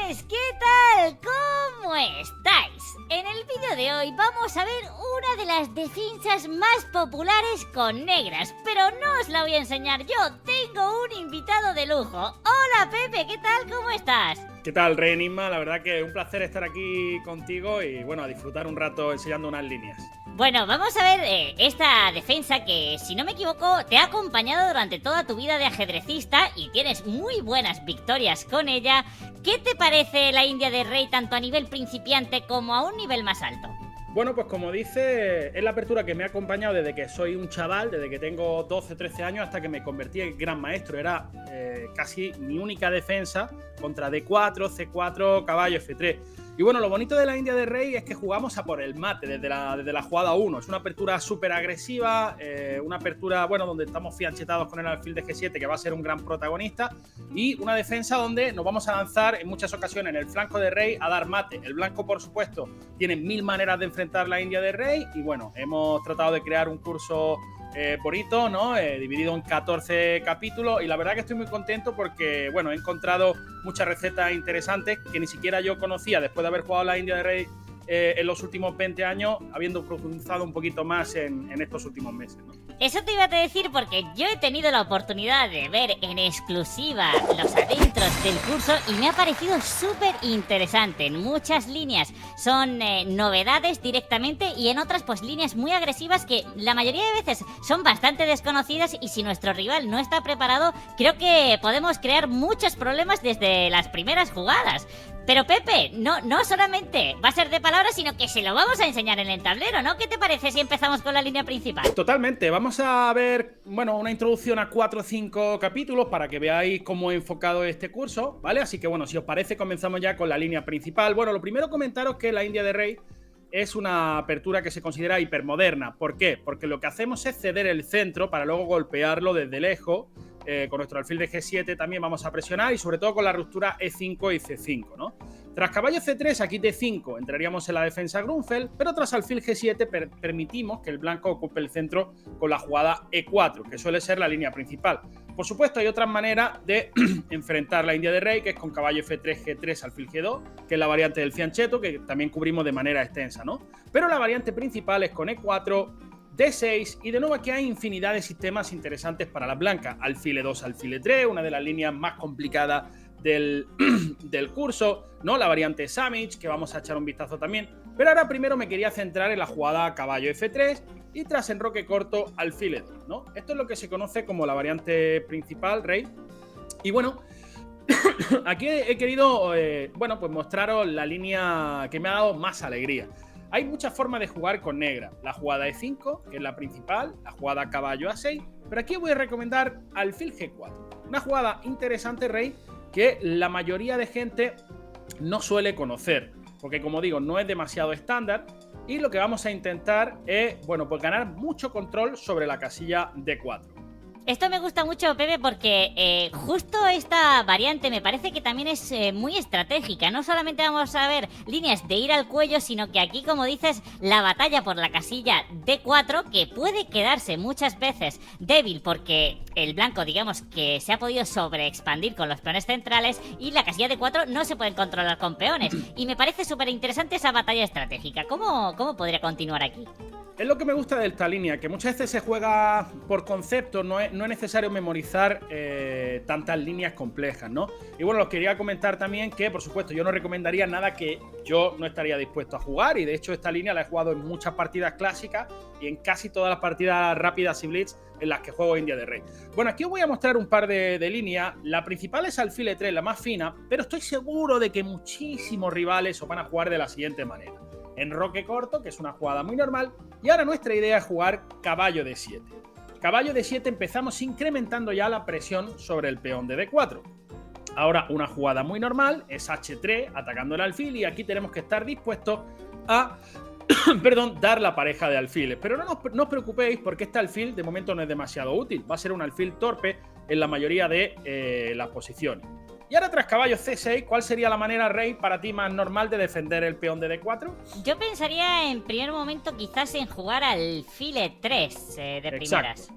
Pues, ¿qué tal? ¿Cómo estáis? En el vídeo de hoy vamos a ver una de las defensas más populares con negras, pero no os la voy a enseñar yo, tengo un invitado de lujo. Hola Pepe, ¿qué tal? ¿Cómo estás? ¿Qué tal, Rey Enigma? La verdad que un placer estar aquí contigo y bueno, a disfrutar un rato enseñando unas líneas. Bueno, vamos a ver esta defensa que, si no me equivoco, te ha acompañado durante toda tu vida de ajedrecista y tienes muy buenas victorias con ella. ¿Qué te parece la India de Rey tanto a nivel principiante como a un nivel más alto? Bueno, pues como dice, es la apertura que me ha acompañado desde que soy un chaval, desde que tengo 12 o 13 años hasta que me convertí en gran maestro. Era casi mi única defensa contra D4, C4, caballo F3. Y bueno, lo bonito de la India de Rey es que jugamos a por el mate desde la jugada 1. Es una apertura súper agresiva, una apertura, bueno, donde estamos fianchetados con el alfil de G7, que va a ser un gran protagonista, y una defensa donde nos vamos a lanzar en muchas ocasiones en el flanco de Rey a dar mate. El blanco, por supuesto, tiene 1000 maneras de enfrentar la India de Rey, y bueno, hemos tratado de crear un curso bonito, ¿no? Dividido en 14 capítulos, y la verdad que estoy muy contento porque, bueno, he encontrado muchas recetas interesantes que ni siquiera yo conocía después de haber jugado la India de Rey en los últimos 20 años, habiendo profundizado un poquito más en estos últimos meses, ¿no? Eso te iba a decir porque yo he tenido la oportunidad de ver en exclusiva los adentros del curso y me ha parecido súper interesante. En muchas líneas son novedades directamente y en otras pues líneas muy agresivas que la mayoría de veces son bastante desconocidas, y si nuestro rival no está preparado creo que podemos crear muchos problemas desde las primeras jugadas. Pero Pepe, no solamente va a ser de palabras, sino que se lo vamos a enseñar en el tablero, ¿no? ¿Qué te parece si empezamos con la línea principal? Totalmente, vamos a ver, bueno, una introducción a 4 o 5 capítulos para que veáis cómo he enfocado este curso, ¿vale? Así que bueno, si os parece comenzamos ya con la línea principal. Bueno, lo primero comentaros que la India de Rey es una apertura que se considera hipermoderna. ¿Por qué? Porque lo que hacemos es ceder el centro para luego golpearlo desde lejos. Con nuestro alfil de G7 también vamos a presionar, y sobre todo con la ruptura E5 y C5, ¿no? Tras caballo C3, aquí D5, entraríamos en la defensa Grunfeld, pero tras alfil G7 permitimos que el blanco ocupe el centro con la jugada E4, que suele ser la línea principal. Por supuesto, hay otras maneras de enfrentar la India de Rey, que es con caballo F3, G3, alfil G2, que es la variante del fianchetto, que también cubrimos de manera extensa, ¿no? Pero la variante principal es con E4, D6, y de nuevo aquí hay infinidad de sistemas interesantes para las blancas. Alfil E2, alfil E3, una de las líneas más complicadas del curso, ¿no? La variante Sandwich, que vamos a echar un vistazo también. Pero ahora primero me quería centrar en la jugada caballo F3 y tras enroque corto alfil E2, ¿no? Esto es lo que se conoce como la variante principal, Rey. Y bueno, aquí he querido, bueno, pues mostraros la línea que me ha dado más alegría. Hay muchas formas de jugar con negra. La jugada E5, que es la principal, la jugada caballo A6, pero aquí voy a recomendar alfil G4. Una jugada interesante, Rey, que la mayoría de gente no suele conocer, porque como digo, no es demasiado estándar, y lo que vamos a intentar es, bueno, pues ganar mucho control sobre la casilla D4. Esto me gusta mucho, Pepe, porque justo esta variante me parece que también es muy estratégica. No solamente vamos a ver líneas de ir al cuello, sino que aquí, como dices, la batalla por la casilla D4, que puede quedarse muchas veces débil porque el blanco, digamos, que se ha podido sobreexpandir con los peones centrales, y la casilla D4 no se pueden controlar con peones. Y me parece súper interesante esa batalla estratégica. ¿Cómo podría continuar aquí? Es lo que me gusta de esta línea, que muchas veces se juega por concepto, no es necesario memorizar tantas líneas complejas, ¿no? Y bueno, os quería comentar también que, por supuesto, yo no recomendaría nada que yo no estaría dispuesto a jugar, y de hecho esta línea la he jugado en muchas partidas clásicas y en casi todas las partidas rápidas y blitz en las que juego India de Rey. Bueno, aquí os voy a mostrar un par de líneas. La principal es alfil E3, la más fina, pero estoy seguro de que muchísimos rivales os van a jugar de la siguiente manera. Enroque corto, que es una jugada muy normal, y ahora nuestra idea es jugar caballo D7. Caballo D7 empezamos incrementando ya la presión sobre el peón de D4. Ahora una jugada muy normal es H3 atacando el alfil, y aquí tenemos que estar dispuestos a dar la pareja de alfiles. Pero no os preocupéis, porque este alfil de momento no es demasiado útil, va a ser un alfil torpe en la mayoría de las posiciones. Y ahora tras caballo C6, ¿cuál sería la manera, Rey, para ti más normal de defender el peón de D4? Yo pensaría en primer momento quizás en jugar alfil E3 de primeras.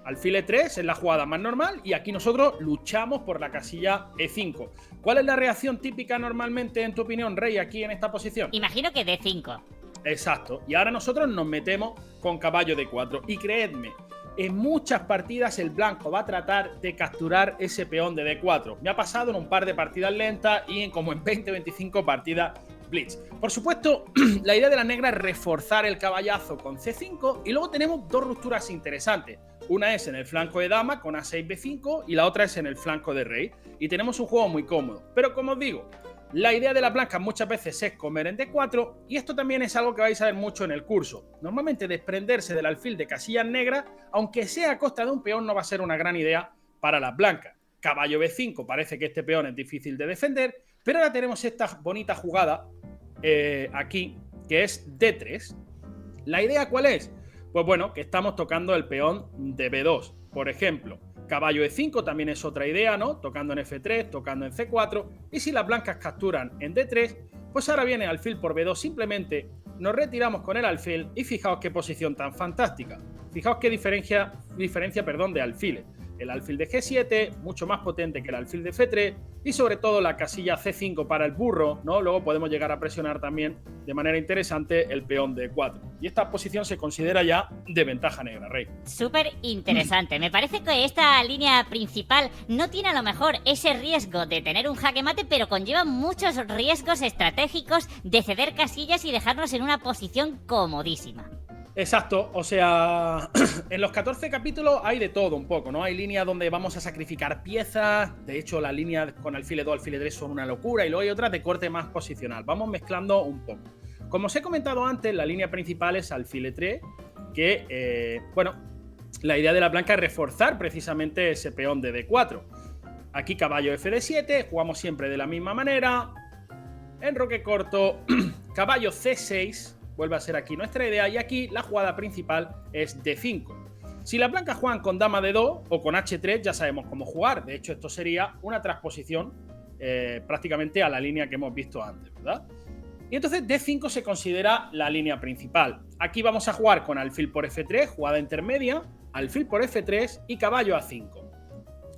alfil E3 es la jugada más normal y aquí nosotros luchamos por la casilla E5. ¿Cuál es la reacción típica normalmente, en tu opinión, Rey, aquí en esta posición? Imagino que D5. Exacto. Y ahora nosotros nos metemos con caballo D4. Y creedme, en muchas partidas el blanco va a tratar de capturar ese peón de D4. Me ha pasado en un par de partidas lentas y en como en 20-25 partidas blitz. Por supuesto, la idea de la negra es reforzar el caballazo con C5 y luego tenemos dos rupturas interesantes. Una es en el flanco de dama con A6-B5 y la otra es en el flanco de rey. Y tenemos un juego muy cómodo. Pero como os digo, la idea de la blanca muchas veces es comer en D4 y esto también es algo que vais a ver mucho en el curso. Normalmente desprenderse del alfil de casillas negras, aunque sea a costa de un peón, no va a ser una gran idea para las blancas. Caballo B5, parece que este peón es difícil de defender, pero ahora tenemos esta bonita jugada aquí, que es D3. ¿La idea cuál es? Pues bueno, que estamos tocando el peón de B2, por ejemplo. Caballo E5 también es otra idea, ¿no? Tocando en F3, tocando en C4. Y si las blancas capturan en D3, pues ahora viene alfil por B2. Simplemente nos retiramos con el alfil y fijaos qué posición tan fantástica. Fijaos qué diferencia de alfiles. El alfil de G7, mucho más potente que el alfil de F3 y sobre todo la casilla C5 para el burro, ¿no? Luego podemos llegar a presionar también de manera interesante el peón de E4. Y esta posición se considera ya de ventaja negra, Rey. Súper interesante. Me parece que esta línea principal no tiene a lo mejor ese riesgo de tener un jaque mate, pero conlleva muchos riesgos estratégicos de ceder casillas y dejarnos en una posición comodísima. Exacto, o sea, en los 14 capítulos hay de todo un poco, ¿no? Hay líneas donde vamos a sacrificar piezas, de hecho las líneas con alfil 2, alfil 3 son una locura y luego hay otras de corte más posicional, vamos mezclando un poco. Como os he comentado antes, la línea principal es alfil 3, que, bueno, la idea de la blanca es reforzar precisamente ese peón de D4. Aquí caballo Fd7, jugamos siempre de la misma manera, enroque corto, caballo C6, vuelve a ser aquí nuestra idea y aquí la jugada principal es D5. Si las blancas juegan con dama D2 o con H3 ya sabemos cómo jugar. De hecho esto sería una transposición prácticamente a la línea que hemos visto antes, ¿verdad? Y entonces D5 se considera la línea principal. Aquí vamos a jugar con alfil por F3, jugada intermedia, alfil por F3 y caballo A5.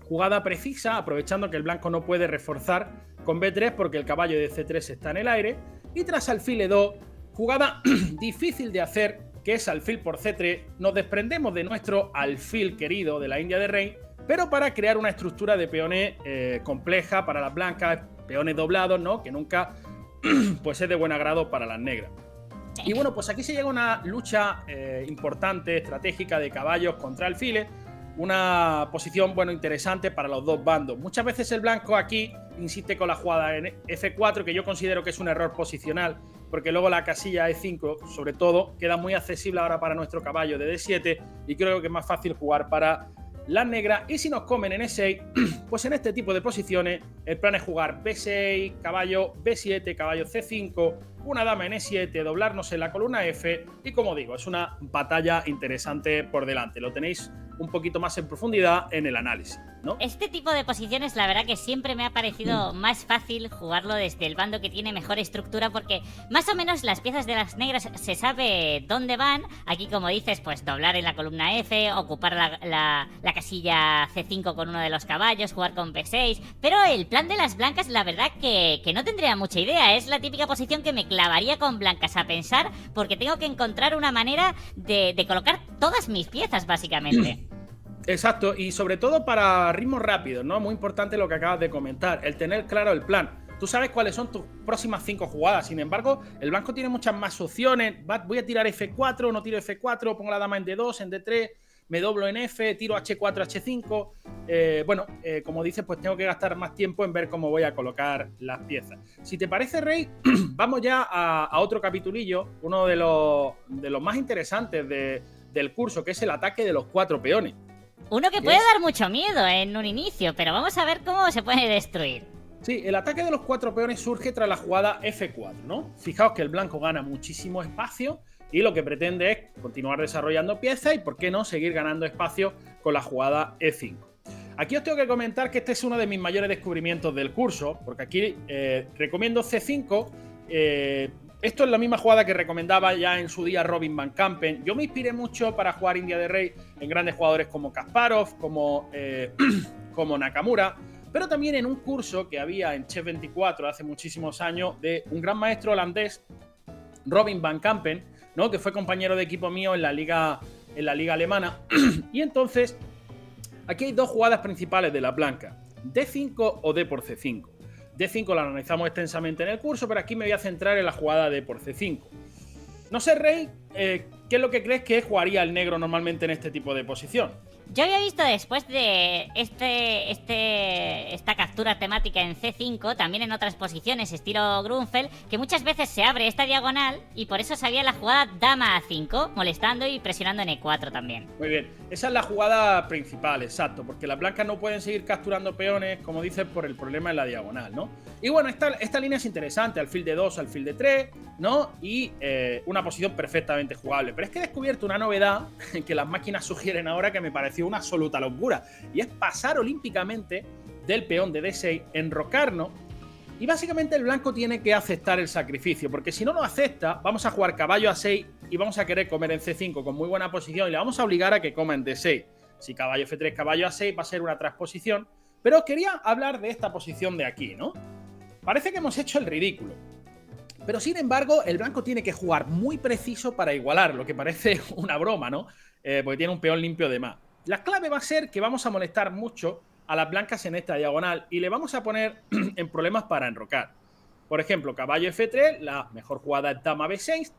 Jugada precisa, aprovechando que el blanco no puede reforzar con B3 porque el caballo de C3 está en el aire. Y tras alfil E2, jugada difícil de hacer, que es alfil por C3, nos desprendemos de nuestro alfil querido de la India de rey, pero para crear una estructura de peones compleja para las blancas, peones doblados, ¿no? Que nunca pues es de buen agrado para las negras. Y bueno, pues aquí se llega a una lucha importante, estratégica de caballos contra alfiles, una posición, bueno, interesante para los dos bandos. Muchas veces el blanco aquí insiste con la jugada en F4, que yo considero que es un error posicional, porque luego la casilla E5, sobre todo, queda muy accesible ahora para nuestro caballo de D7 y creo que es más fácil jugar para las negras. Y si nos comen en E6, pues en este tipo de posiciones el plan es jugar B6, caballo B7, caballo C5, una dama en E7, doblarnos en la columna F y como digo, es una batalla interesante por delante. Lo tenéis un poquito más en profundidad en el análisis, ¿no? Este tipo de posiciones la verdad que siempre me ha parecido más fácil jugarlo desde el bando que tiene mejor estructura porque más o menos las piezas de las negras se sabe dónde van. Aquí como dices, pues doblar en la columna F, ocupar la casilla C5 con uno de los caballos, jugar con B6, pero el plan de las blancas la verdad que no tendría mucha idea. Es la típica posición que me clavaría con blancas a pensar porque tengo que encontrar una manera de colocar todas mis piezas básicamente. Exacto, y sobre todo para ritmos rápidos, ¿no? Muy importante lo que acabas de comentar, el tener claro el plan. Tú sabes cuáles son tus próximas 5 jugadas, sin embargo, el blanco tiene muchas más opciones. Voy a tirar F4, no tiro F4, pongo la dama en D2, en D3, me doblo en F, tiro H4, H5. Como dices, pues tengo que gastar más tiempo en ver cómo voy a colocar las piezas. Si te parece, Rey, vamos ya a otro capitulillo, uno de los más interesantes del curso, que es el ataque de los 4 peones. Uno que puede dar mucho miedo en un inicio, pero vamos a ver cómo se puede destruir. Sí, el ataque de los 4 peones surge tras la jugada F4, ¿no? Fijaos que el blanco gana muchísimo espacio y lo que pretende es continuar desarrollando piezas y, por qué no, seguir ganando espacio con la jugada E5. Aquí os tengo que comentar que este es uno de mis mayores descubrimientos del curso, porque aquí recomiendo C5 Esto es la misma jugada que recomendaba ya en su día Robin Van Kampen. Yo me inspiré mucho para jugar India de Rey en grandes jugadores como Kasparov, como Nakamura, pero también en un curso que había en Chess 24 hace muchísimos años de un gran maestro holandés, Robin Van Kampen, ¿no? Que fue compañero de equipo mío en la liga alemana. Y entonces, aquí hay dos jugadas principales de la blanca: D5 o D por C5. D5 la analizamos extensamente en el curso, pero aquí me voy a centrar en la jugada D por C5. No sé, Rey, ¿qué es lo que crees que jugaría el negro normalmente en este tipo de posición? Yo había visto después de esta captura temática en C5, también en otras posiciones estilo Grunfeld, que muchas veces se abre esta diagonal y por eso sabía la jugada dama A5, molestando y presionando en E4 también. Muy bien, esa es la jugada principal, exacto, porque las blancas no pueden seguir capturando peones, como dices, por el problema en la diagonal, ¿no? Y bueno, esta línea es interesante, alfil de 2, alfil de 3, ¿no? Y una posición perfectamente jugable. Pero es que he descubierto una novedad que las máquinas sugieren ahora que me pareció una absoluta locura, y es pasar olímpicamente del peón de D6, enrocarnos, y básicamente el blanco tiene que aceptar el sacrificio, porque si no lo acepta, vamos a jugar caballo A6 y vamos a querer comer en C5 con muy buena posición y le vamos a obligar a que coma en D6. Si caballo F3, caballo A6 va a ser una transposición, pero quería hablar de esta posición de aquí, ¿no? Parece que hemos hecho el ridículo, pero sin embargo el blanco tiene que jugar muy preciso para igualar, lo que parece una broma, ¿no? Porque tiene un peón limpio de más. La clave va a ser que vamos a molestar mucho a las blancas en esta diagonal y le vamos a poner en problemas para enrocar. Por ejemplo, caballo F3, la mejor jugada es dama B6.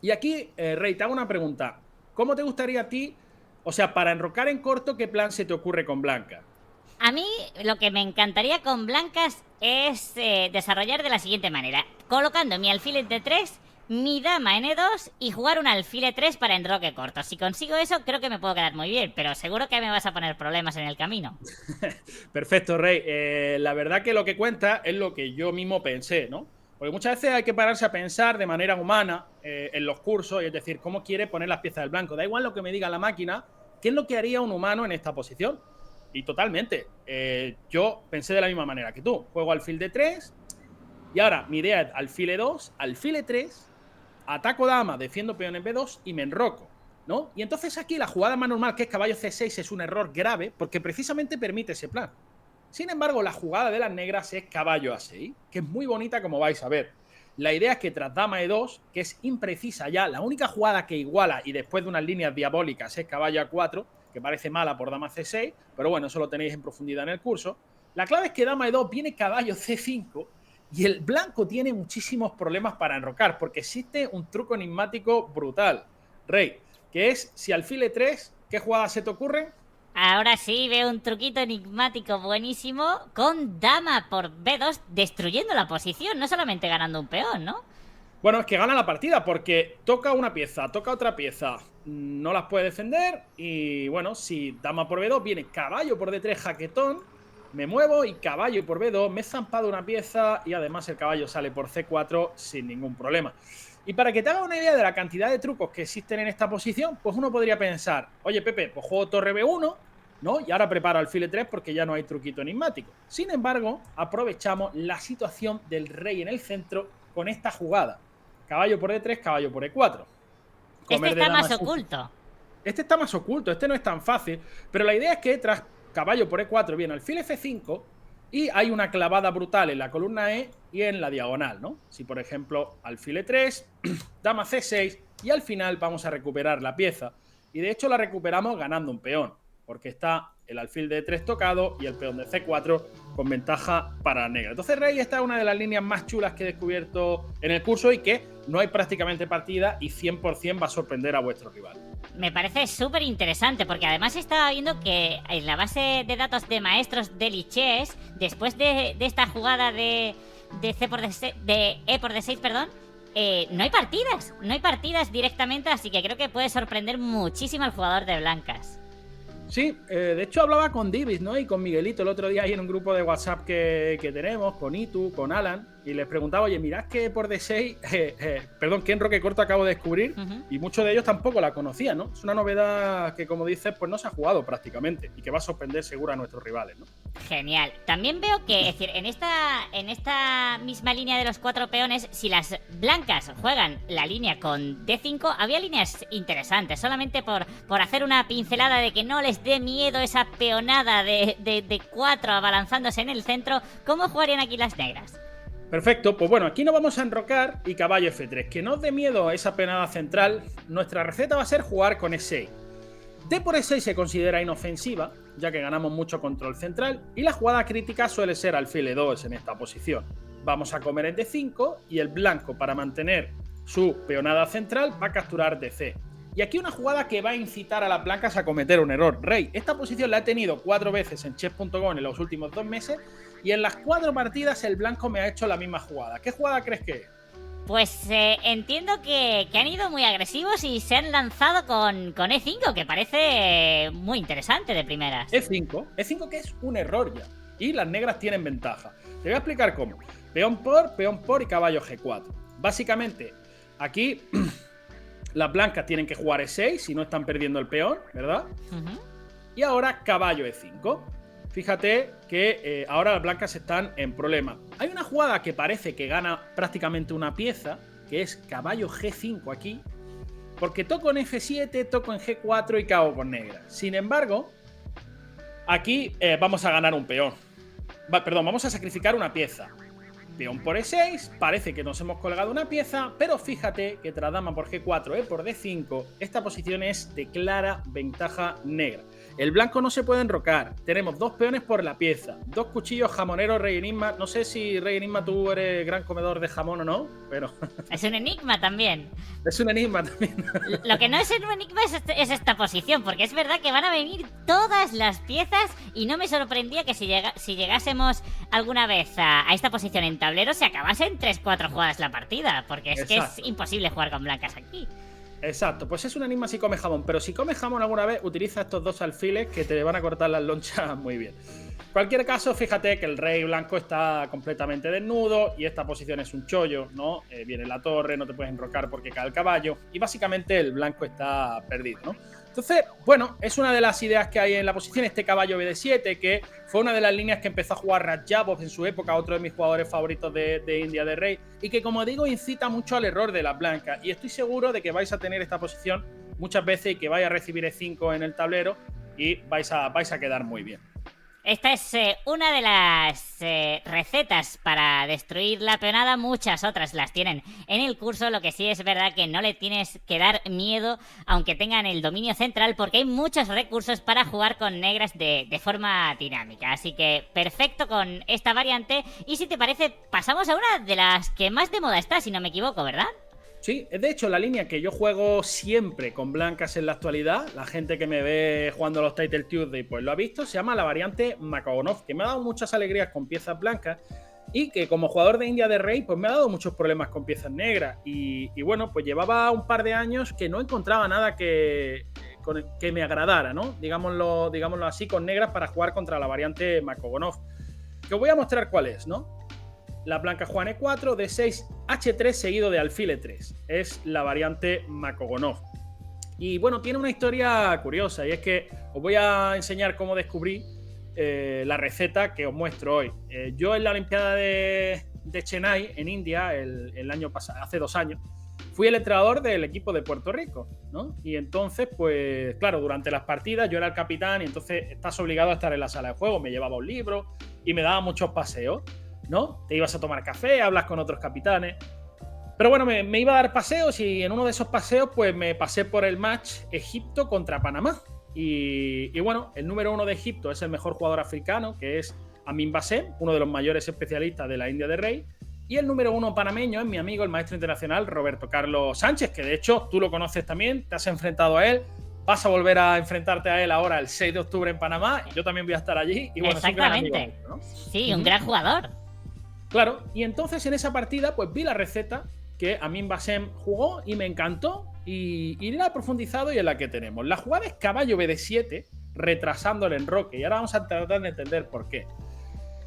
Y aquí, Rey, te hago una pregunta. ¿Cómo te gustaría a ti, o sea, para enrocar en corto, qué plan se te ocurre con blanca? A mí lo que me encantaría con blancas es desarrollar de la siguiente manera: colocando mi alfil en D3, mi dama en E2 y jugar un alfil E3 para enroque corto. Si consigo eso, creo que me puedo quedar muy bien, pero seguro que me vas a poner problemas en el camino. Perfecto, Rey. La verdad que lo que cuenta es lo que yo mismo pensé, ¿no? Porque muchas veces hay que pararse a pensar de manera humana en los cursos, y es decir, cómo quiere poner las piezas del blanco. Da igual lo que me diga la máquina, ¿qué es lo que haría un humano en esta posición? Y totalmente. Yo pensé de la misma manera que tú. Juego alfil de 3 y ahora mi idea es alfil E2, alfil E3, ataco dama, defiendo peón en B2 y me enroco, ¿no? Y entonces aquí la jugada más normal, que es caballo C6, es un error grave porque precisamente permite ese plan. Sin embargo, la jugada de las negras es caballo A6, que es muy bonita, como vais a ver. La idea es que tras dama E2, que es imprecisa ya, la única jugada que iguala y después de unas líneas diabólicas es caballo A4, que parece mala por dama C6, pero bueno, eso lo tenéis en profundidad en el curso. La clave es que dama E2 viene caballo C5 y el blanco tiene muchísimos problemas para enrocar, porque existe un truco enigmático brutal, Rey, que es si alfil E3, ¿qué jugada se te ocurre? Ahora sí veo un truquito enigmático buenísimo con dama por B2 destruyendo la posición, no solamente ganando un peón, ¿no? Bueno, es que gana la partida porque toca una pieza, toca otra pieza, no las puede defender y bueno, si dama por B2 viene caballo por D3 jaquetón, me muevo y caballo por B2, me he zampado una pieza y además el caballo sale por C4 sin ningún problema. Y para que te haga una idea de la cantidad de trucos que existen en esta posición, pues uno podría pensar, oye Pepe, pues juego torre B1, ¿no? Y ahora preparo alfil E3 porque ya no hay truquito enigmático. Sin embargo, aprovechamos la situación del rey en el centro con esta jugada. Caballo por D3, caballo por E4. Este está más oculto. Este está más oculto, este no es tan fácil. Pero la idea es que tras caballo por E4 viene alfil F5 y hay una clavada brutal en la columna E y en la diagonal, ¿no? Si por ejemplo alfil E3, dama C6 y al final vamos a recuperar la pieza. Y de hecho la recuperamos ganando un peón, porque está el alfil de E3 tocado y el peón de C4 con ventaja para la negra. Entonces, Rey, esta es una de las líneas más chulas que he descubierto en el curso y que no hay prácticamente partida y 100% va a sorprender a vuestro rival. Me parece súper interesante porque además estaba viendo que en la base de datos de maestros de Lichess, después de esta jugada de C por D6, de E por D6, perdón, no hay partidas directamente, así que creo que puede sorprender muchísimo al jugador de blancas. Sí, de hecho hablaba con Divis, ¿no? Y con Miguelito el otro día ahí en un grupo de WhatsApp que tenemos, con Itu, con Alan. y les preguntaba, oye, mirad que por D6, perdón, qué enroque corto acabo de descubrir, y muchos de ellos tampoco la conocían, ¿no? Es una novedad que, como dices, pues no se ha jugado prácticamente y que va a sorprender seguro a nuestros rivales, ¿no? Genial. También veo que, es decir, en esta misma línea de los 4 peones, si las blancas juegan la línea con D5, había líneas interesantes, solamente por hacer una pincelada de que no les dé miedo esa peonada de 4 abalanzándose en el centro. ¿Cómo jugarían aquí las negras? Perfecto, pues bueno, aquí nos vamos a enrocar y caballo F3. Que no os dé miedo esa peonada central, nuestra receta va a ser jugar con E6. D por E6 se considera inofensiva, ya que ganamos mucho control central, y la jugada crítica suele ser alfil E2 en esta posición. Vamos a comer en D5 y el blanco, para mantener su peonada central, va a capturar DC. Y aquí una jugada que va a incitar a las blancas a cometer un error. Rey, esta posición la he tenido 4 veces en chess.com en los últimos 2 meses y en las 4 partidas el blanco me ha hecho la misma jugada. ¿Qué jugada crees que es? Pues entiendo que han ido muy agresivos y se han lanzado con E5, que parece muy interesante de primeras. E5 que es un error ya. Y las negras tienen ventaja. Te voy a explicar cómo. Peón por y caballo G4. Básicamente, aquí las blancas tienen que jugar E6 si no están perdiendo el peón, ¿verdad? Y ahora caballo E5. Fíjate que ahora las blancas están en problema. Hay una jugada que parece que gana prácticamente una pieza, que es caballo G5 aquí, porque toco en F7, toco en G4 y cago con negra. Sin embargo, aquí vamos a ganar un peón. Perdón, vamos a sacrificar una pieza. Peón por E6, parece que nos hemos colgado una pieza, pero fíjate que tras dama por G4, por D5, esta posición es de clara ventaja negra. El blanco no se puede enrocar, tenemos 2 peones por la pieza, 2 cuchillos jamoneros Rey Enigma. No sé si Rey Enigma tú eres gran comedor de jamón o no, pero... Es un enigma también. Es un enigma también. Lo que no es un enigma es esta posición, porque es verdad que van a venir todas las piezas y no me sorprendía que si llegásemos alguna vez a esta posición en tablero se acabase en 3-4 jugadas la partida, porque es que es imposible jugar con blancas aquí. Exacto, pues es un enigma si come jamón, pero si comes jamón alguna vez, utiliza estos 2 alfiles que te van a cortar las lonchas muy bien. En cualquier caso, fíjate que el rey blanco está completamente desnudo y esta posición es un chollo, ¿no? Viene la torre, no te puedes enrocar porque cae el caballo y básicamente el blanco está perdido, ¿no? Entonces, bueno, es una de las ideas que hay en la posición, este caballo BD7, que fue una de las líneas que empezó a jugar Radjabov en su época, otro de mis jugadores favoritos de India de Rey, y que, como digo, incita mucho al error de las blancas. Y estoy seguro de que vais a tener esta posición muchas veces y que vais a recibir E5 en el tablero y vais a quedar muy bien. Esta es una de las recetas para destruir la peonada. Muchas otras las tienen en el curso. Lo que sí es verdad que no le tienes que dar miedo, aunque tengan el dominio central, porque hay muchos recursos para jugar con negras de forma dinámica. Así que perfecto con esta variante. Y si te parece, pasamos a una de las que más de moda está, si no me equivoco, ¿verdad? Sí, de hecho la línea que yo juego siempre con blancas en la actualidad, la gente que me ve jugando los Title Tuesday pues lo ha visto, se llama la variante Makogonov, que me ha dado muchas alegrías con piezas blancas y que como jugador de India de Rey pues me ha dado muchos problemas con piezas negras y bueno, pues llevaba un par de años que no encontraba nada que me agradara, ¿no? Digámoslo así, con negras para jugar contra la variante Makogonov. Que os voy a mostrar cuál es, ¿no? La blanca juega E4, D6, H3 seguido de alfil E3. Es la variante Makogonov. Y bueno, tiene una historia curiosa y es que os voy a enseñar cómo descubrí la receta que os muestro hoy. Yo en la Olimpiada de Chennai, en India, el año pasado, hace 2 años, fui el entrenador del equipo de Puerto Rico, ¿no? Y entonces, pues claro, durante las partidas yo era el capitán y entonces estás obligado a estar en la sala de juego. Me llevaba un libro y me daba muchos paseos, ¿no? Te ibas a tomar café, hablas con otros capitanes. Pero bueno, me iba a dar paseos y en uno de esos paseos pues me pasé por el match Egipto contra Panamá. Y bueno, el número 1 de Egipto es el mejor jugador africano, que es Amin Bassem, uno de los mayores especialistas de la India de Rey. Y el número 1 panameño es mi amigo, el maestro internacional Roberto Carlos Sánchez, que de hecho tú lo conoces también, te has enfrentado a él. Vas a volver a enfrentarte a él ahora el 6 de octubre en Panamá y yo también voy a estar allí. Y bueno, exactamente. Es un gran amigo, ¿no? Sí, un gran jugador. Claro, y entonces en esa partida pues vi la receta que Amin Bassem jugó y me encantó y la he profundizado y es la que tenemos. La jugada es caballo BD7 retrasando el enroque y ahora vamos a tratar de entender por qué.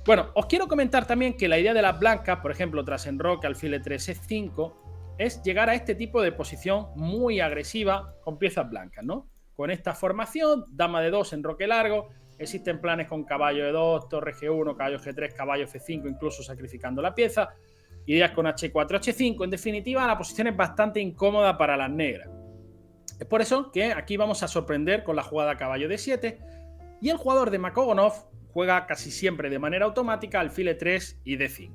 Bueno, os quiero comentar también que la idea de las blancas, por ejemplo, tras enroque, alfil E3, E5, es llegar a este tipo de posición muy agresiva con piezas blancas, ¿no? Con esta formación, dama de 2, enroque largo, existen planes con caballo E2, torre G1, caballo G3, caballo F5, incluso sacrificando la pieza, ideas con H4, H5, en definitiva la posición es bastante incómoda para las negras. Es por eso que aquí vamos a sorprender con la jugada caballo D7 y el jugador de Makogonov juega casi siempre de manera automática alfil E3 y D5,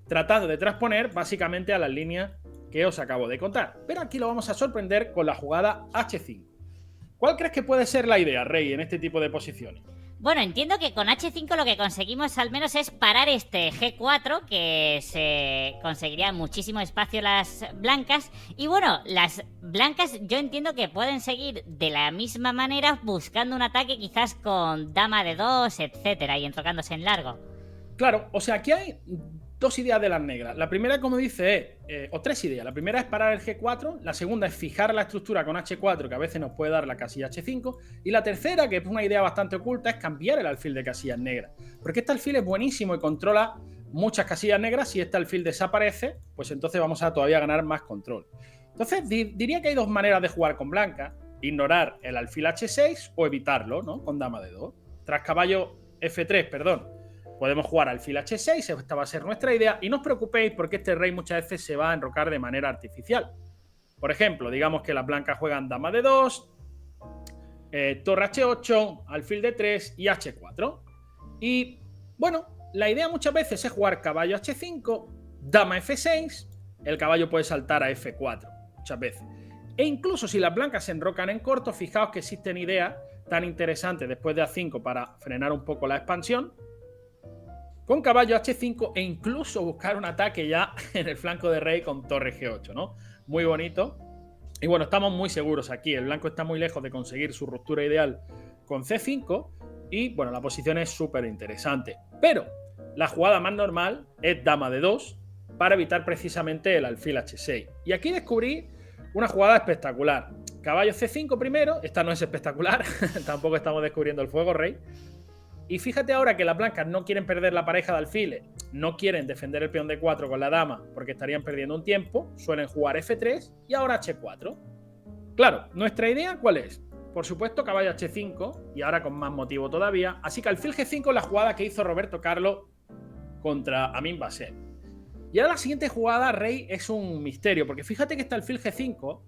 tratando de transponer básicamente a las líneas que os acabo de contar. Pero aquí lo vamos a sorprender con la jugada H5. ¿Cuál crees que puede ser la idea, Rey, en este tipo de posiciones? Bueno, entiendo que con H5 lo que conseguimos al menos es parar este G4, que se conseguiría muchísimo espacio las blancas. Y bueno, las blancas yo entiendo que pueden seguir de la misma manera buscando un ataque quizás con dama de 2, etcétera, y enrocándose en largo. Claro, o sea, aquí hay dos ideas de las negras. La primera, como dice, o tres ideas. La primera es parar el G4, la segunda es fijar la estructura con H4, que a veces nos puede dar la casilla H5, y la tercera, que es una idea bastante oculta, es cambiar el alfil de casillas negras. Porque este alfil es buenísimo y controla muchas casillas negras. Si este alfil desaparece, pues entonces vamos a todavía ganar más control. Entonces, diría que hay dos maneras de jugar con blanca: ignorar el alfil H6 o evitarlo, ¿no? Con dama de 2. Tras caballo F3, perdón, podemos jugar alfil H6, esta va a ser nuestra idea, y no os preocupéis porque este rey muchas veces se va a enrocar de manera artificial. Por ejemplo, digamos que las blancas juegan dama de 2, torre H8, alfil D3 y H4. Y bueno, la idea muchas veces es jugar caballo H5, dama F6, el caballo puede saltar a F4, muchas veces. E incluso si las blancas se enrocan en corto, fijaos que existen ideas tan interesantes después de A5 para frenar un poco la expansión, con caballo H5 e incluso buscar un ataque ya en el flanco de rey con torre G8, ¿no? Muy bonito. Y bueno, estamos muy seguros aquí. El blanco está muy lejos de conseguir su ruptura ideal con C5 y bueno, la posición es súper interesante. Pero la jugada más normal es dama de 2 para evitar precisamente el alfil H6. Y aquí descubrí una jugada espectacular. Caballo C5 primero. Esta no es espectacular. Tampoco estamos descubriendo el fuego, rey. Y fíjate ahora que las blancas no quieren perder la pareja de alfiles, no quieren defender el peón D4 con la dama porque estarían perdiendo un tiempo, suelen jugar F3 y ahora H4. Claro, ¿nuestra idea cuál es? Por supuesto caballo H5 y ahora con más motivo todavía, así que alfil G5 es la jugada que hizo Roberto Carlos contra Amin Basset. Y ahora la siguiente jugada, rey, es un misterio, porque fíjate que este alfil G5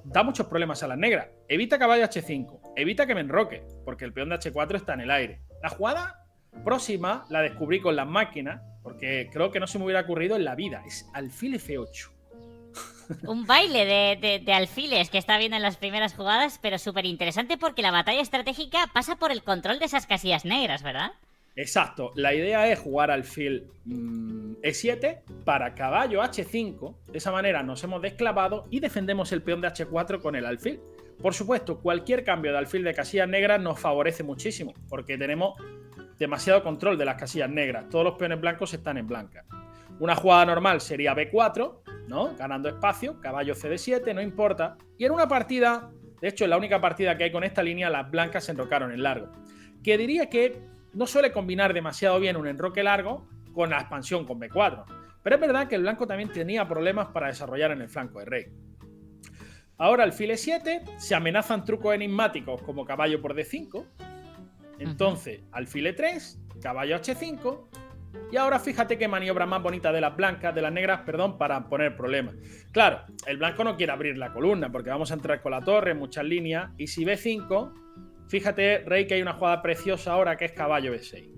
da muchos problemas a las negras. Evita caballo H5, evita que me enroque, porque el peón de H4 está en el aire. La jugada próxima la descubrí con las máquinas, porque creo que no se me hubiera ocurrido en la vida. Es alfil F8. Un baile de alfiles que está viendo en las primeras jugadas, pero súper interesante porque la batalla estratégica pasa por el control de esas casillas negras, ¿verdad? Exacto, la idea es jugar alfil E7 para caballo H5, de esa manera nos hemos desclavado y defendemos el peón de H4 con el alfil. Por supuesto, cualquier cambio de alfil de casillas negras nos favorece muchísimo, porque tenemos demasiado control de las casillas negras, todos los peones blancos están en blanca. Una jugada normal sería B4, ¿no? Ganando espacio, caballo CD7, no importa. Y en una partida, de hecho en la única partida que hay con esta línea, las blancas se enrocaron en largo. Que diría que no suele combinar demasiado bien un enroque largo con la expansión con B4. Pero es verdad que el blanco también tenía problemas para desarrollar en el flanco de rey. Ahora alfil E7, se amenazan trucos enigmáticos como caballo por D5. Entonces, alfil E3, caballo H5. Y ahora fíjate qué maniobra más bonita de las blancas, de las negras, perdón, para poner problemas. Claro, el blanco no quiere abrir la columna porque vamos a entrar con la torre en muchas líneas. Y si B5... Fíjate, rey, que hay una jugada preciosa ahora que es caballo B6.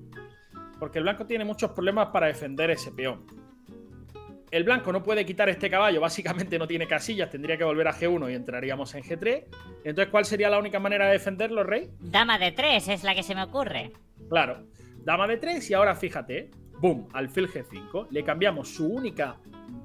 Porque el blanco tiene muchos problemas para defender ese peón. El blanco no puede quitar este caballo, básicamente no tiene casillas, tendría que volver a G1 y entraríamos en G3. Entonces, ¿cuál sería la única manera de defenderlo, rey? Dama de 3 es la que se me ocurre. Claro, dama de 3 y ahora fíjate, boom, alfil G5. Le cambiamos su única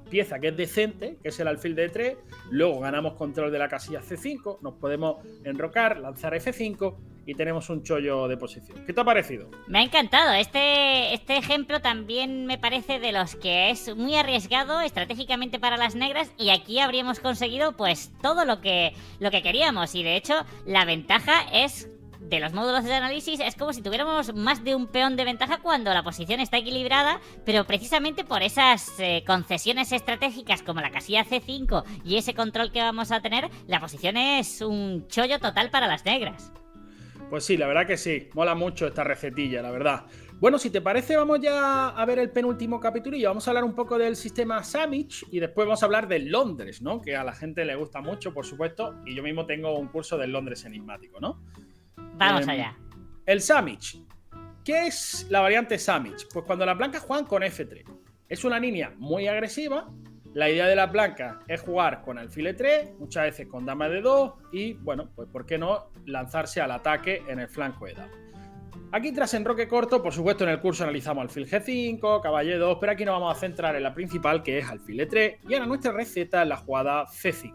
pieza que es decente, que es el alfil de 3, luego ganamos control de la casilla C5, nos podemos enrocar, lanzar F5 y tenemos un chollo de posición. ¿Qué te ha parecido? Me ha encantado, este ejemplo también me parece de los que es muy arriesgado estratégicamente para las negras y aquí habríamos conseguido pues todo lo que queríamos y de hecho la ventaja es de los módulos de análisis es como si tuviéramos más de un peón de ventaja cuando la posición está equilibrada, pero precisamente por esas concesiones estratégicas como la casilla C5 y ese control que vamos a tener, la posición es un chollo total para las negras. Pues sí, la verdad que sí, mola mucho esta recetilla, la verdad. Bueno, si te parece, vamos ya a ver el penúltimo capítulo y vamos a hablar un poco del sistema Sandwich y después vamos a hablar del Londres, ¿no? Que a la gente le gusta mucho, por supuesto, y yo mismo tengo un curso del Londres enigmático, ¿no? Vamos allá. El Sandwich. ¿Qué es la variante Sandwich? Pues cuando las blancas juegan con F3. Es una línea muy agresiva. La idea de las blancas es jugar con alfil E3, muchas veces con dama de 2 y, bueno, pues ¿por qué no lanzarse al ataque en el flanco de dama? Aquí tras enroque corto, por supuesto en el curso analizamos alfil G5, caballo E2, pero aquí nos vamos a centrar en la principal que es alfil E3 y ahora nuestra receta es la jugada C5.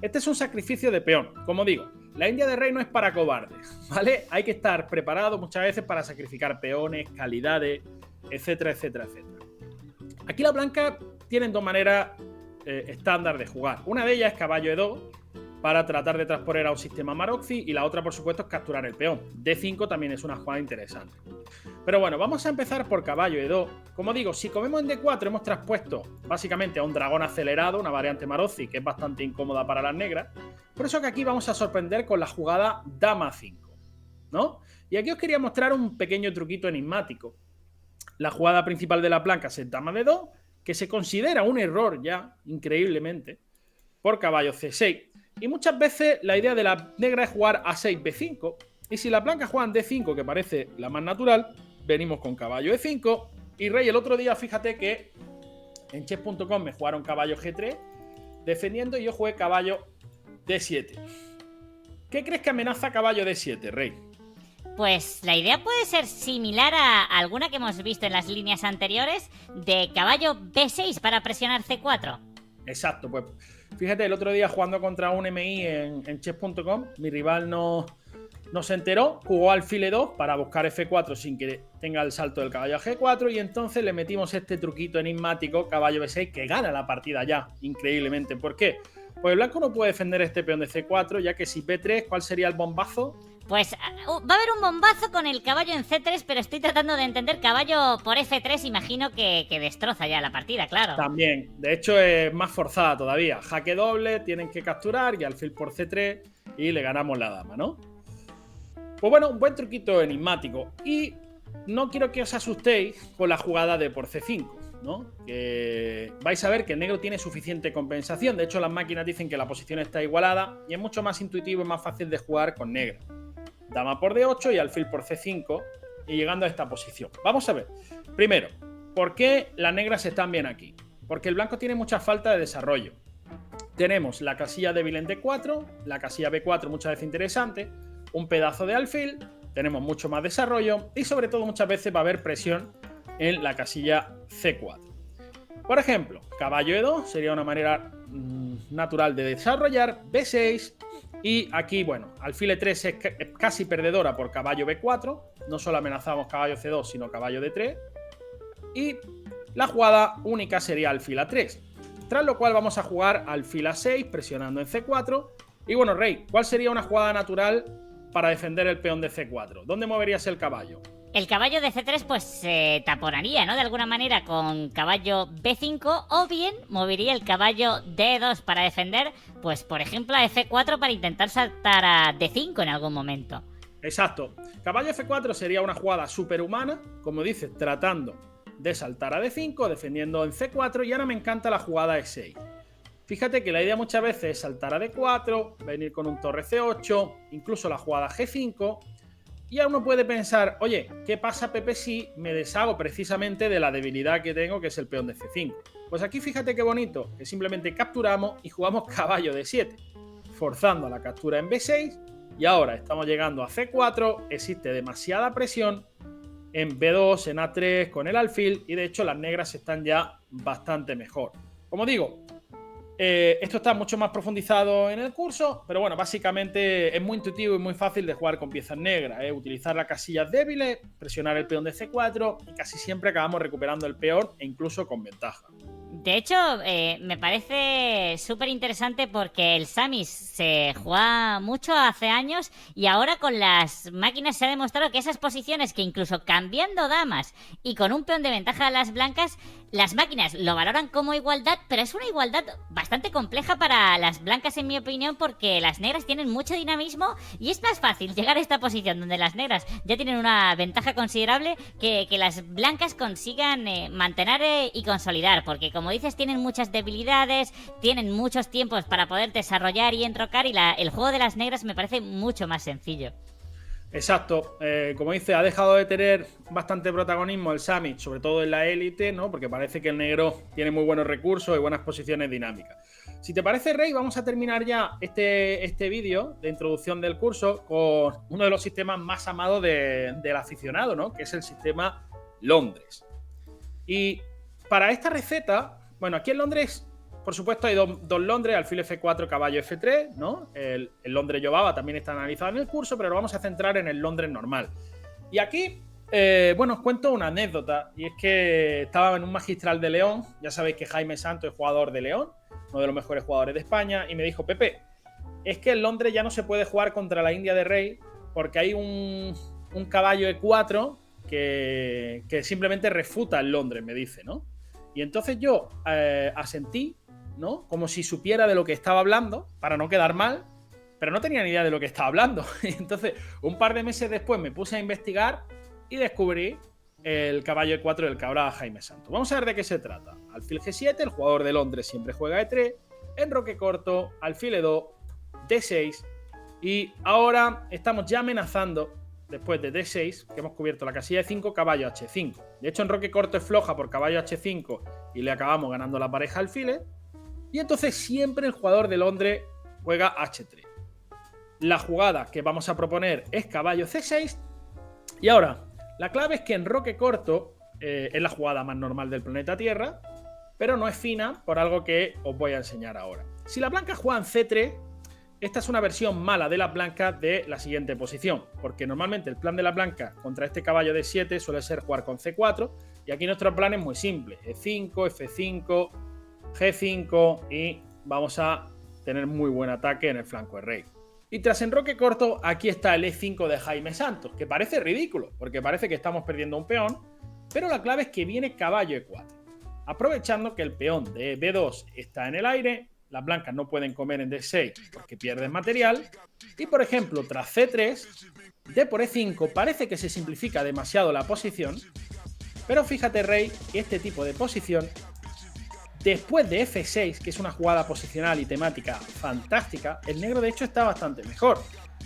Este es un sacrificio de peón, como digo, la India de rey no es para cobardes, ¿vale? Hay que estar preparado muchas veces para sacrificar peones, calidades, etcétera, etcétera, etcétera. Aquí la blanca tienen dos maneras estándar de jugar. Una de ellas es caballo E2 para tratar de transponer a un sistema Maroczy y la otra, por supuesto, es capturar el peón. D5 también es una jugada interesante. Pero bueno, vamos a empezar por caballo E2. Como digo, si comemos en D4 hemos traspuesto básicamente a un dragón acelerado, una variante Maroczy que es bastante incómoda para las negras. Por eso que aquí vamos a sorprender con la jugada dama 5, ¿no? Y aquí os quería mostrar un pequeño truquito enigmático. La jugada principal de la blanca es dama de 2, que se considera un error ya, increíblemente, por caballo C6. Y muchas veces la idea de la negra es jugar A6, B5. Y si las blancas juegan D5, que parece la más natural, venimos con caballo E5. Y rey, el otro día, fíjate que en chess.com me jugaron caballo G3 defendiendo y yo jugué caballo D7. ¿Qué crees que amenaza caballo D7, rey? Pues la idea puede ser similar a alguna que hemos visto en las líneas anteriores de caballo B6 para presionar C4. Exacto, pues fíjate, el otro día jugando contra un MI en chess.com, mi rival no se enteró, jugó alfil E2 para buscar F4 sin que tenga el salto del caballo a G4 y entonces le metimos este truquito enigmático, caballo B6, que gana la partida ya, increíblemente. ¿Por qué? Pues el blanco no puede defender este peón de C4, ya que si B3, ¿cuál sería el bombazo? Pues va a haber un bombazo con el caballo en C3, pero estoy tratando de entender caballo por F3, imagino que destroza ya la partida, claro. También, de hecho es más forzada todavía. Jaque doble, tienen que capturar y alfil por C3 y le ganamos la dama, ¿no? Pues bueno, un buen truquito enigmático. Y no quiero que os asustéis con la jugada de por C5, ¿no? Que vais a ver que el negro tiene suficiente compensación. De hecho, las máquinas dicen que la posición está igualada y es mucho más intuitivo y más fácil de jugar con negro. Dama por D8 y alfil por C5 y llegando a esta posición. Vamos a ver. Primero, ¿por qué las negras están bien aquí? Porque el blanco tiene mucha falta de desarrollo. Tenemos la casilla débil en D4, la casilla B4 muchas veces interesante, un pedazo de alfil, tenemos mucho más desarrollo y sobre todo muchas veces va a haber presión en la casilla C4. Por ejemplo, caballo E2 sería una manera natural de desarrollar, B6 y aquí, bueno, alfil E3 es casi perdedora por caballo B4, no solo amenazamos caballo C2 sino caballo D3 y la jugada única sería alfil A3, tras lo cual vamos a jugar alfil A6 presionando en C4 y bueno, rey, ¿cuál sería una jugada natural para defender el peón de C4? ¿Dónde moverías el caballo? El caballo de C3 pues se taponaría, ¿no? De alguna manera con caballo B5 o bien movería el caballo D2 para defender, pues por ejemplo a F4 para intentar saltar a D5 en algún momento. Exacto. Caballo F4 sería una jugada superhumana, como dices, tratando de saltar a D5, defendiendo en C4 y ahora me encanta la jugada E6. Fíjate que la idea muchas veces es saltar a D4, venir con un torre C8, incluso la jugada G5. Y a uno puede pensar, oye, ¿qué pasa, Pepe, si me deshago precisamente de la debilidad que tengo, que es el peón de C5? Pues aquí fíjate qué bonito, que simplemente capturamos y jugamos caballo de 7, forzando a la captura en B6, y ahora estamos llegando a C4, existe demasiada presión en B2, en A3, con el alfil, y de hecho las negras están ya bastante mejor. Como digo, esto está mucho más profundizado en el curso, pero bueno, básicamente es muy intuitivo y muy fácil de jugar con piezas negras. Utilizar las casillas débiles, presionar el peón de C4 y casi siempre acabamos recuperando el peón e incluso con ventaja. De hecho, me parece súper interesante porque el Samis se juega mucho hace años y ahora con las máquinas se ha demostrado que esas posiciones que incluso cambiando damas y con un peón de ventaja a las blancas, las máquinas lo valoran como igualdad, pero es una igualdad bastante compleja para las blancas en mi opinión porque las negras tienen mucho dinamismo y es más fácil llegar a esta posición donde las negras ya tienen una ventaja considerable que las blancas consigan mantener y consolidar, porque como dices tienen muchas debilidades, tienen muchos tiempos para poder desarrollar y entrocar y el juego de las negras me parece mucho más sencillo. Exacto, como dice, ha dejado de tener bastante protagonismo el Summit, sobre todo en la élite, ¿no? Porque parece que el negro tiene muy buenos recursos y buenas posiciones dinámicas. Si te parece, Rey, vamos a terminar ya este vídeo de introducción del curso con uno de los sistemas más amados del aficionado, ¿no? Que es el sistema Londres. Y para esta receta, bueno, aquí en Londres, por supuesto, hay dos Londres, alfil F4, caballo F3, ¿no? El Londres Yobaba también está analizado en el curso, pero lo vamos a centrar en el Londres normal. Y aquí, bueno, os cuento una anécdota, y es que estaba en un magistral de León, ya sabéis que Jaime Santos es jugador de León, uno de los mejores jugadores de España, y me dijo, Pepe, es que en Londres ya no se puede jugar contra la India de Rey, porque hay un caballo E4 que simplemente refuta el Londres, me dice, ¿no? Y entonces yo asentí, ¿no? Como si supiera de lo que estaba hablando, para no quedar mal, pero no tenía ni idea de lo que estaba hablando. Entonces, un par de meses después me puse a investigar y descubrí el caballo E4 del cabra Jaime Santos. Vamos a ver de qué se trata. Alfil G7, el jugador de Londres siempre juega E3, enroque corto, alfil E2, D6, y ahora estamos ya amenazando, después de D6, que hemos cubierto la casilla de 5, caballo H5. De hecho, enroque corto es floja por caballo H5 y le acabamos ganando la pareja alfiles. Y entonces siempre el jugador de Londres juega H3. La jugada que vamos a proponer es caballo C6. Y ahora, la clave es que enroque corto es la jugada más normal del planeta Tierra, pero no es fina por algo que os voy a enseñar ahora. Si la blanca juega en C3, esta es una versión mala de la blanca de la siguiente posición, porque normalmente el plan de la blanca contra este caballo de 7 suele ser jugar con C4, y aquí nuestro plan es muy simple, E5, F5, G5, y vamos a tener muy buen ataque en el flanco de rey. Y tras enroque corto, aquí está el E5 de Jaime Santos, que parece ridículo, porque parece que estamos perdiendo un peón, pero la clave es que viene caballo E4. Aprovechando que el peón de B2 está en el aire, las blancas no pueden comer en D6 porque pierden material. Y por ejemplo, tras C3, D por E5 parece que se simplifica demasiado la posición. Pero fíjate, Rey, que este tipo de posición, después de F6, que es una jugada posicional y temática fantástica, el negro de hecho está bastante mejor.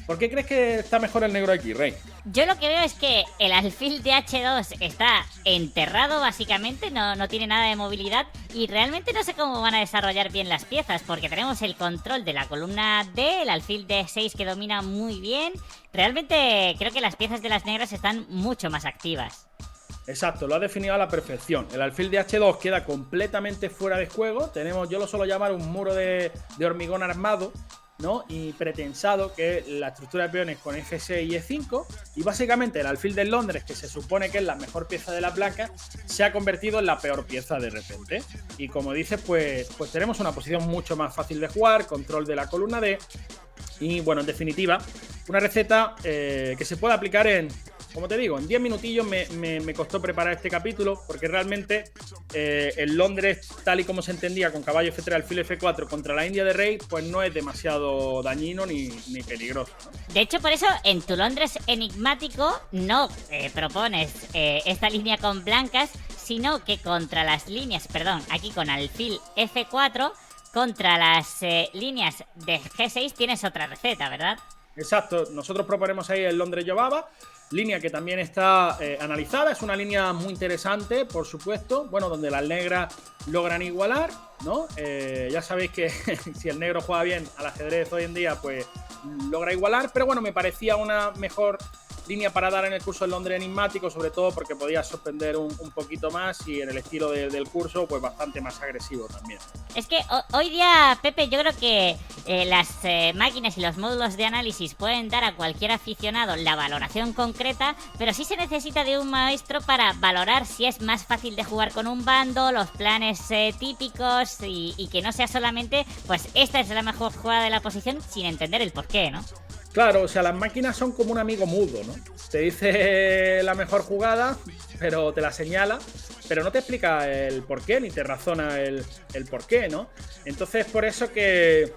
¿Por qué crees que está mejor el negro aquí, Rey? Yo lo que veo es que el alfil de H2 está enterrado básicamente, no tiene nada de movilidad y realmente no sé cómo van a desarrollar bien las piezas porque tenemos el control de la columna D, el alfil de 6 que domina muy bien. Realmente creo que las piezas de las negras están mucho más activas. Exacto, lo ha definido a la perfección. El alfil de H2 queda completamente fuera de juego. Tenemos, yo lo suelo llamar un muro de hormigón armado, ¿no? Y pretensado, que es la estructura de peones con F6 y E5, y básicamente el alfil del Londres, que se supone que es la mejor pieza de la placa, se ha convertido en la peor pieza de repente. Y como dices, pues tenemos una posición mucho más fácil de jugar, control de la columna D, y bueno, en definitiva, una receta que se puede aplicar en, como te digo, en 10 minutillos me costó preparar este capítulo, porque realmente el Londres, tal y como se entendía con caballo F3, alfil F4 contra la India de Rey, pues no es demasiado dañino ni peligroso, ¿no? De hecho, por eso en tu Londres enigmático no propones esta línea con blancas, sino que contra las líneas, perdón, aquí con alfil F4, contra las líneas de G6 tienes otra receta, ¿verdad? Exacto, nosotros proponemos ahí el Londres Yobaba, línea que también está analizada, es una línea muy interesante, por supuesto, bueno, donde las negras logran igualar, ¿no? Ya sabéis que si el negro juega bien al ajedrez hoy en día, pues logra igualar, pero bueno, me parecía una mejor línea para dar en el curso del Londres enigmático, sobre todo porque podía sorprender un poquito más y en el estilo del curso, pues bastante más agresivo también. Es que hoy día, Pepe, yo creo que las máquinas y los módulos de análisis pueden dar a cualquier aficionado la valoración concreta, pero sí se necesita de un maestro para valorar si es más fácil de jugar con un bando, los planes típicos y que no sea solamente, pues esta es la mejor jugada de la posición sin entender el porqué, ¿no? Claro, o sea, las máquinas son como un amigo mudo, ¿no? Te dice la mejor jugada, pero te la señala, pero no te explica el porqué, ni te razona el porqué, ¿no? Entonces, por eso que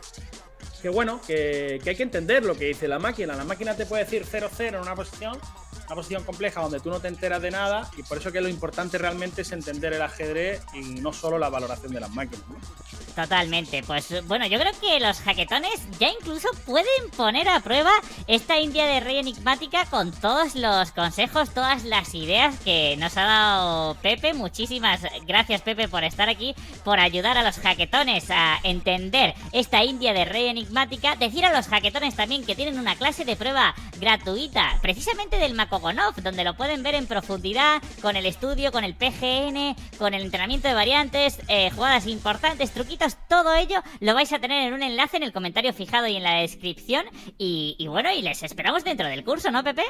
bueno, que hay que entender lo que dice la máquina. La máquina te puede decir 0-0 en una posición compleja donde tú no te enteras de nada, y por eso que lo importante realmente es entender el ajedrez y no solo la valoración de las máquinas, ¿no? Totalmente, pues bueno, yo creo que los jaquetones ya incluso pueden poner a prueba esta India de Rey enigmática con todos los consejos, todas las ideas que nos ha dado Pepe. Muchísimas gracias, Pepe, por estar aquí, por ayudar a los jaquetones a entender esta India de Rey enigmática. Decir a los jaquetones también que tienen una clase de prueba gratuita, precisamente del Makogonov, donde lo pueden ver en profundidad, con el estudio, con el PGN, con el entrenamiento de variantes, jugadas importantes, truquitos. Todo ello lo vais a tener en un enlace en el comentario fijado y en la descripción. Y bueno, y les esperamos dentro del curso, ¿no, Pepe?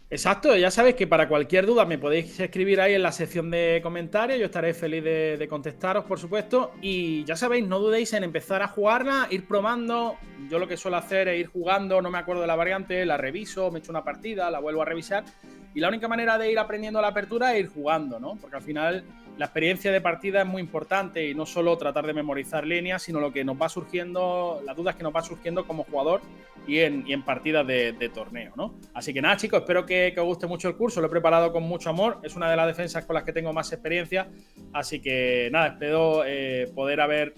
Exacto, ya sabéis que para cualquier duda me podéis escribir ahí en la sección de comentarios, yo estaré feliz de contestaros, por supuesto, y ya sabéis, no dudéis en empezar a jugarla, ir probando. Yo lo que suelo hacer es ir jugando, no me acuerdo de la variante, la reviso, me echo una partida, la vuelvo a revisar, y la única manera de ir aprendiendo la apertura es ir jugando, ¿no? Porque al final la experiencia de partida es muy importante y no solo tratar de memorizar líneas, sino lo que nos va surgiendo, las dudas que nos va surgiendo como jugador y en partidas de torneo, ¿no? Así que nada, chicos, espero que os guste mucho el curso. Lo he preparado con mucho amor. Es una de las defensas con las que tengo más experiencia. Así que nada, espero poder haber,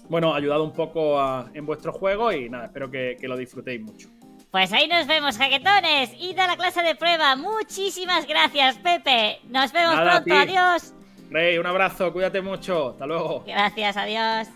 bueno, ayudado un poco en vuestro juego y nada, espero que lo disfrutéis mucho. Pues ahí nos vemos, jaquetones. Id a la clase de prueba. Muchísimas gracias, Pepe. Nos vemos pronto. Adiós. Rey, un abrazo, cuídate mucho. Hasta luego. Gracias, adiós.